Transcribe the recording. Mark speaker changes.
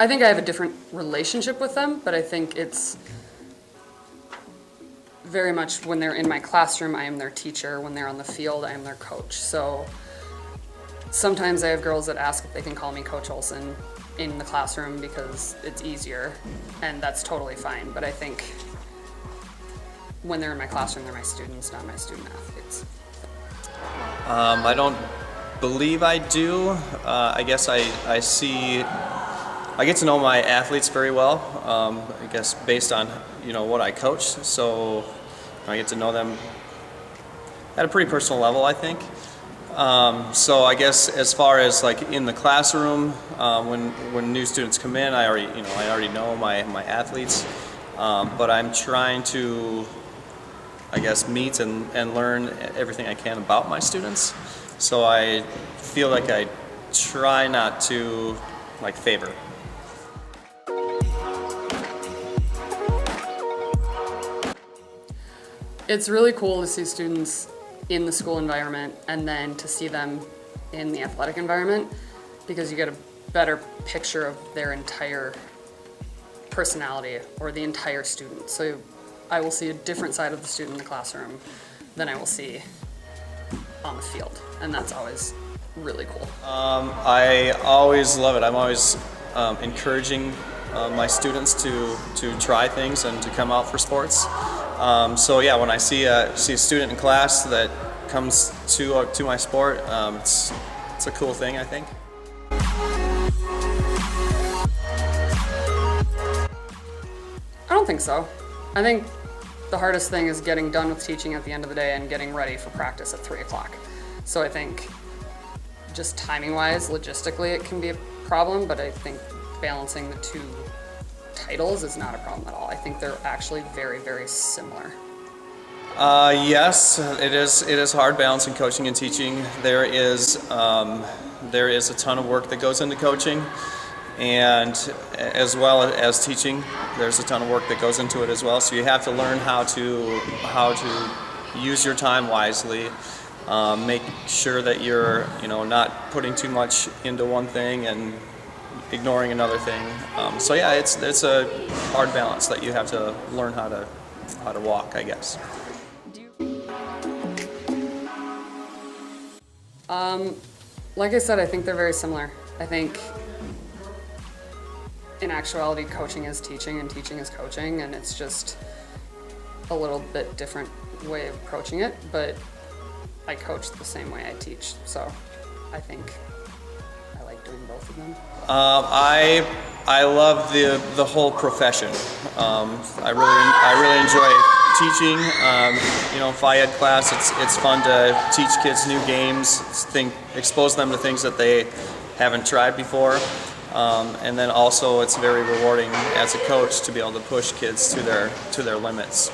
Speaker 1: I think I have a different relationship with them, but I think it's very much when they're in my classroom, I am their teacher. When they're on the field, I am their coach. So sometimes I have girls that ask if they can call me Coach Olson in the classroom because it's easier, and that's totally fine. But I think when they're in my classroom, they're my students, not my student athletes.
Speaker 2: I don't believe I do. I guess I get to know my athletes very well. I guess based on what I coach, so I get to know them at a pretty personal level, I think. So I guess as far as like in the classroom, when new students come in, I already know my athletes, but I'm trying to, I guess, meet and learn everything I can about my students. So I feel like I try not to favor.
Speaker 1: It's really cool to see students in the school environment and then to see them in the athletic environment, because you get a better picture of their entire personality or the entire student. So I will see a different side of the student in the classroom than I will see on the field, and that's always really cool.
Speaker 2: I always love it. I'm always encouraging my students to try things and to come out for sports. So yeah, when I see a student in class that comes to my sport, it's a cool thing, I think.
Speaker 1: I don't think so. I think the hardest thing is getting done with teaching at the end of the day and getting ready for practice at 3 o'clock. So I think just timing-wise, logistically, it can be a problem, but I think balancing the two titles is not a problem at all. I think they're actually very, very similar.
Speaker 2: Yes, it is hard balancing coaching and teaching. There is a ton of work that goes into coaching, and as well as teaching, there's a ton of work that goes into it as well. So you have to learn how to use your time wisely. Make sure that you're not putting too much into one thing and ignoring another thing. So yeah, it's a hard balance that you have to learn how to walk, I guess.
Speaker 1: Like I said, I think they're very similar. I think in actuality, coaching is teaching and teaching is coaching, and it's just a little bit different way of approaching it, but I coach the same way I teach, so I think I like doing both of them.
Speaker 2: I love the whole profession. I really enjoy teaching. Phy Ed class, it's fun to teach kids new games, expose them to things that they haven't tried before, and then also it's very rewarding as a coach to be able to push kids to their limits.